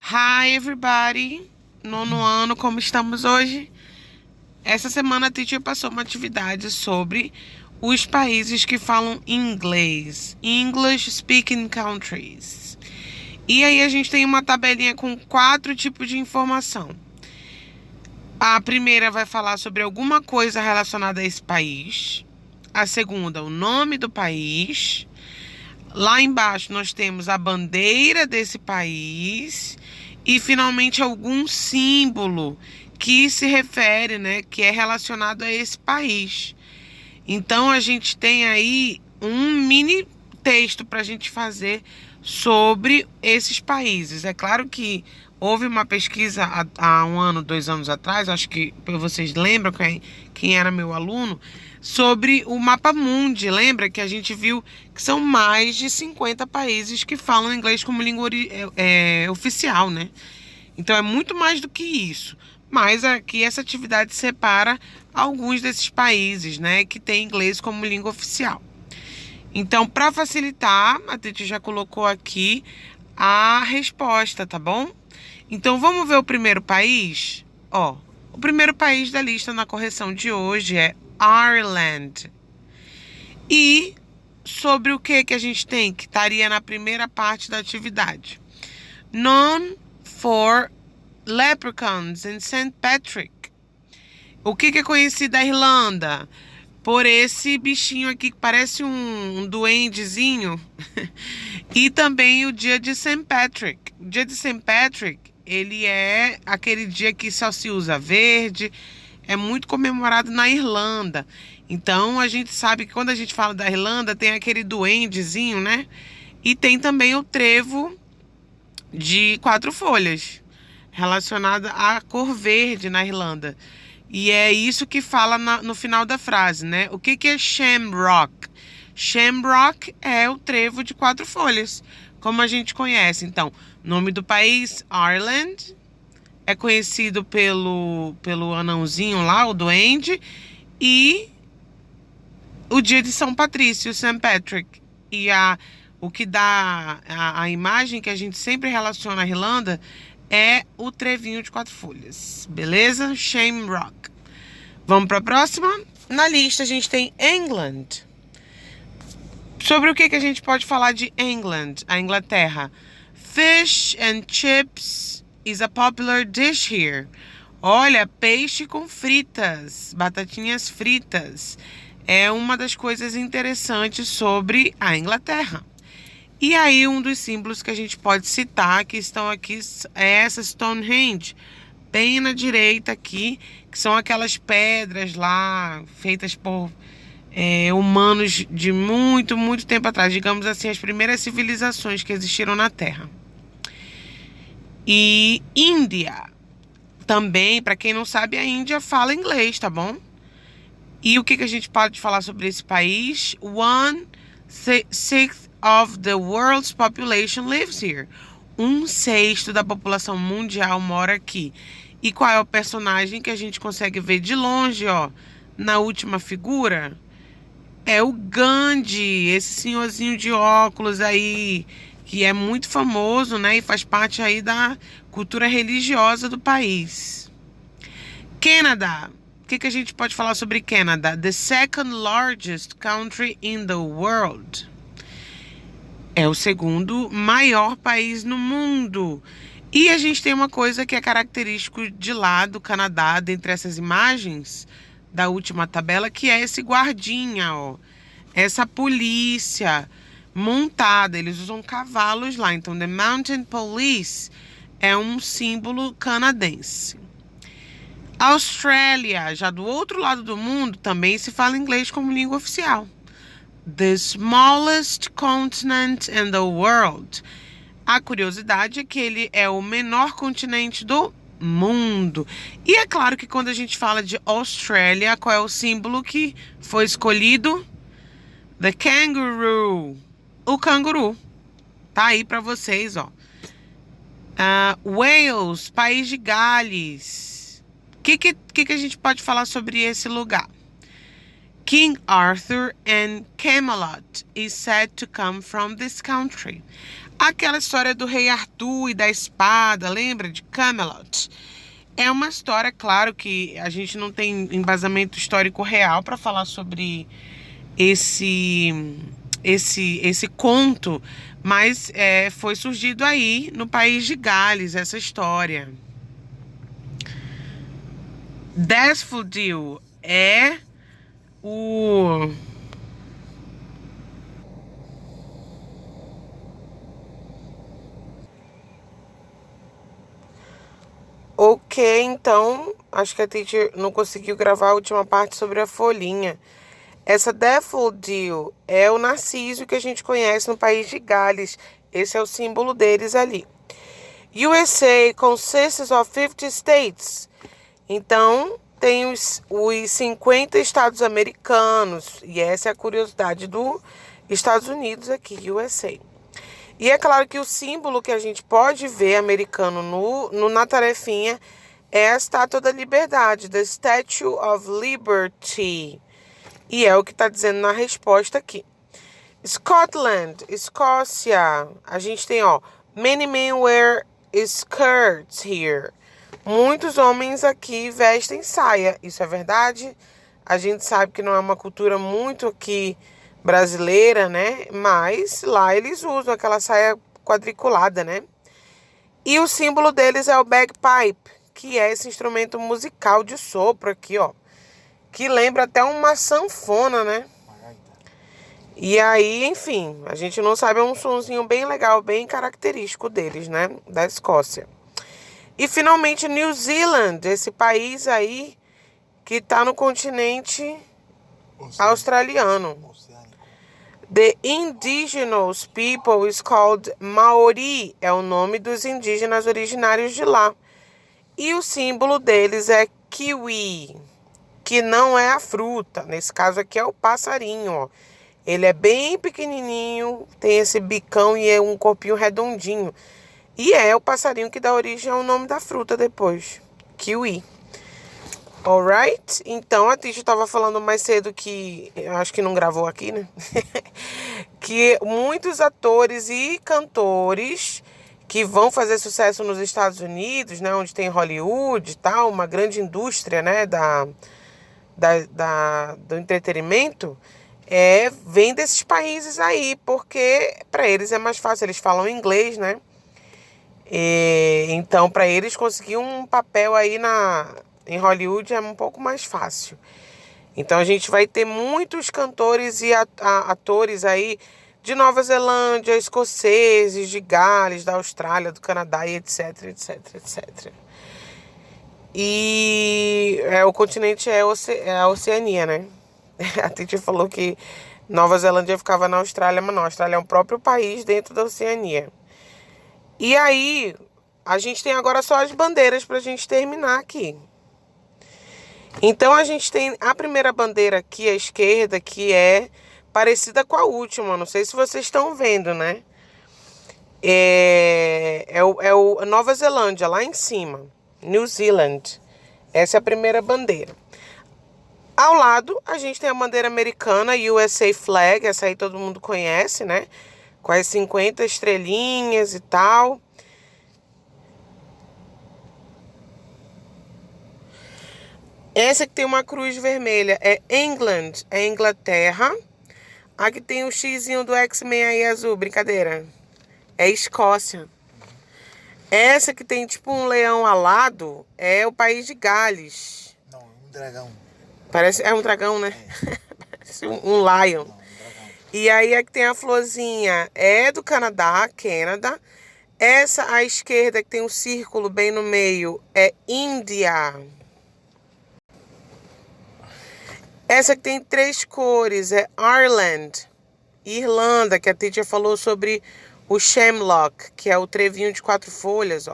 Hi, everybody! Nono ano, como estamos hoje? Essa semana a teacher passou uma atividade sobre os países que falam inglês, English Speaking Countries. E aí a gente tem uma tabelinha com 4 tipos de informação. A primeira vai falar sobre alguma coisa relacionada a esse país. A segunda, o nome do país. Lá embaixo nós temos a bandeira desse país e finalmente algum símbolo que se refere, né, que é relacionado a esse país. Então a gente tem aí um mini texto para a gente fazer sobre esses países. É claro que houve uma pesquisa há um ano, 2 anos atrás, acho que vocês lembram quem era meu aluno, sobre o Mapa Mundi. Lembra que a gente viu que são mais de 50 países que falam inglês como língua oficial, né? Então é muito mais do que isso. Mas aqui essa atividade separa alguns desses países, né, que têm inglês como língua oficial. Então, para facilitar, a Titi já colocou aqui a resposta, tá bom? Então, vamos ver o primeiro país? Ó, o primeiro país da lista na correção de hoje é Ireland. E sobre o que a gente tem que estaria na primeira parte da atividade? Known for leprechauns in St. Patrick. O que é conhecido da Irlanda? Por esse bichinho aqui que parece um duendezinho. E também o dia de St. Patrick. O dia de St. Patrick, ele é aquele dia que só se usa verde. É muito comemorado na Irlanda. Então, a gente sabe que quando a gente fala da Irlanda, tem aquele duendezinho, né? E tem também o trevo de 4 folhas, relacionado à cor verde na Irlanda. E é isso que fala no final da frase, né? O que é shamrock? Shamrock é o trevo de 4 folhas, como a gente conhece. Então, nome do país, Ireland. É conhecido pelo anãozinho lá, o duende. E o dia de São Patrício, St. Patrick. E o que dá a imagem que a gente sempre relaciona à Irlanda é o trevinho de 4 folhas. Beleza? Shamrock. Vamos para a próxima? Na lista a gente tem England. Sobre o que a gente pode falar de England, a Inglaterra? Fish and chips is a popular dish here. Olha, peixe com fritas, batatinhas fritas. É uma das coisas interessantes sobre a Inglaterra. E aí, um dos símbolos que a gente pode citar, que estão aqui, é essa Stonehenge, bem na direita aqui, que são aquelas pedras lá, feitas por humanos de muito, muito tempo atrás. Digamos assim, as primeiras civilizações que existiram na Terra. E Índia. Também, para quem não sabe, a Índia fala inglês, tá bom? E o que a gente pode falar sobre esse país? 1/6 of the world's population lives here. 1/6 da população mundial mora aqui. E qual é o personagem que a gente consegue ver de longe, ó? Na última figura? É o Gandhi, esse senhorzinho de óculos aí, que é muito famoso, né? E faz parte aí da cultura religiosa do país. Canadá. O que a gente pode falar sobre Canadá? The second largest country in the world. É o segundo maior país no mundo. E a gente tem uma coisa que é característico de lá do Canadá, dentre essas imagens da última tabela, que é esse guardinha, ó. Essa polícia montada. Eles usam cavalos lá. Então, the Mountain Police é um símbolo canadense. Austrália, já do outro lado do mundo, também se fala inglês como língua oficial. The smallest continent in the world. A curiosidade é que ele é o menor continente do mundo. E é claro que quando a gente fala de Austrália, qual é o símbolo que foi escolhido? The kangaroo. O canguru. Tá aí para vocês, ó. Wales, País de Gales. O que a gente pode falar sobre esse lugar? King Arthur and Camelot is said to come from this country. Aquela história do rei Arthur e da espada, lembra? De Camelot. É uma história, claro que a gente não tem embasamento histórico real para falar sobre esse conto, mas foi surgido aí no país de Gales, essa história. Daffodil é o... Ok, então, acho que a teacher não conseguiu gravar a última parte sobre a folhinha. Essa daffodil é o narciso que a gente conhece no país de Gales. Esse é o símbolo deles ali. USA consists of 50 states. Então, tem os 50 estados americanos. E essa é a curiosidade dos Estados Unidos aqui, USA. E é claro que o símbolo que a gente pode ver americano na tarefinha é a Estátua da Liberdade, the Statue of Liberty. E é o que está dizendo na resposta aqui. Scotland, Escócia. A gente tem, many men wear skirts here. Muitos homens aqui vestem saia. Isso é verdade? A gente sabe que não é uma cultura muito aqui brasileira, né? Mas lá eles usam aquela saia quadriculada, né? E o símbolo deles é o bagpipe, que é esse instrumento musical de sopro aqui, que lembra até uma sanfona, né? E aí, enfim, a gente não sabe, é um sonzinho bem legal, bem característico deles, né? Da Escócia. E finalmente, New Zealand, esse país aí que tá no continente australiano. The indigenous people is called Maori, é o nome dos indígenas originários de lá. E o símbolo deles é kiwi, que não é a fruta. Nesse caso aqui é o passarinho, Ele é bem pequenininho, tem esse bicão e é um corpinho redondinho. E é o passarinho que dá origem ao nome da fruta depois, kiwi. Alright? Então, a Tisha estava falando mais cedo que... Eu acho que não gravou aqui, né? Que muitos atores e cantores que vão fazer sucesso nos Estados Unidos, né? Onde tem Hollywood e tal, uma grande indústria, né? Do entretenimento, vem desses países aí, porque para eles é mais fácil, eles falam inglês, né? Então, para eles conseguir um papel aí em Hollywood é um pouco mais fácil. Então, a gente vai ter muitos cantores e atores aí de Nova Zelândia, escoceses, de Gales, da Austrália, do Canadá e etc, etc, etc. E o continente é a Oceania, né? A Titi falou que Nova Zelândia ficava na Austrália, mas não, a Austrália é um próprio país dentro da Oceania. E aí, a gente tem agora só as bandeiras para a gente terminar aqui. Então, a gente tem a primeira bandeira aqui, à esquerda, que é parecida com a última. Não sei se vocês estão vendo, né? É o Nova Zelândia, lá em cima. New Zealand. Essa é a primeira bandeira. Ao lado, a gente tem a bandeira americana, USA Flag. Essa aí todo mundo conhece, né? Com as 50 estrelinhas e tal. Essa que tem uma cruz vermelha é England, é Inglaterra. Aqui tem o xizinho do X-Men aí azul, brincadeira. É Escócia. Essa que tem tipo um leão alado é o país de Gales. Não, um dragão. É um dragão, né? Parece um lion. Não, um dragão. E aí aqui tem a florzinha, é do Canadá, Canadá. Essa à esquerda que tem um círculo bem no meio é Índia. Essa que tem 3 cores é Ireland, Irlanda, que a teacher falou sobre o shamrock, que é o trevinho de 4 folhas,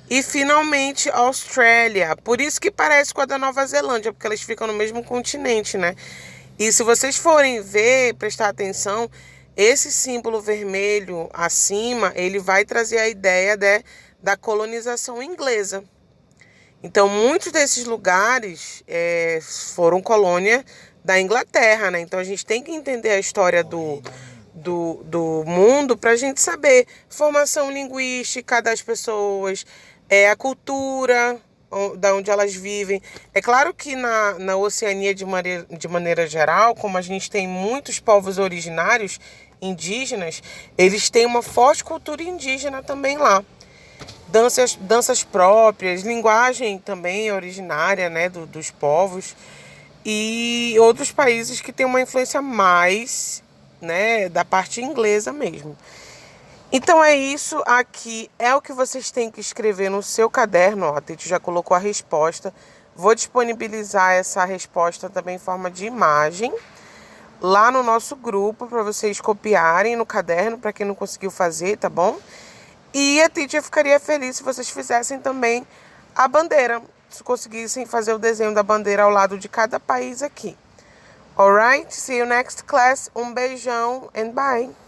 E finalmente Austrália, por isso que parece com a da Nova Zelândia, porque elas ficam no mesmo continente, né? E se vocês forem ver, prestar atenção, esse símbolo vermelho acima, ele vai trazer a ideia da colonização inglesa. Então, muitos desses lugares foram colônia da Inglaterra, né? Então, a gente tem que entender a história do mundo para a gente saber formação linguística das pessoas, a cultura da onde elas vivem. É claro que na Oceania, de maneira geral, como a gente tem muitos povos originários indígenas, eles têm uma forte cultura indígena também lá. Danças próprias, linguagem também originária, né, dos povos. E outros países que têm uma influência mais, né, da parte inglesa mesmo. Então é isso aqui, é o que vocês têm que escrever no seu caderno. Ó, a Titi já colocou a resposta. Vou disponibilizar essa resposta também em forma de imagem lá no nosso grupo para vocês copiarem no caderno, para quem não conseguiu fazer, tá bom? E a Titi ficaria feliz se vocês fizessem também a bandeira, se conseguissem fazer o desenho da bandeira ao lado de cada país aqui. Alright? See you next class. Um beijão and bye!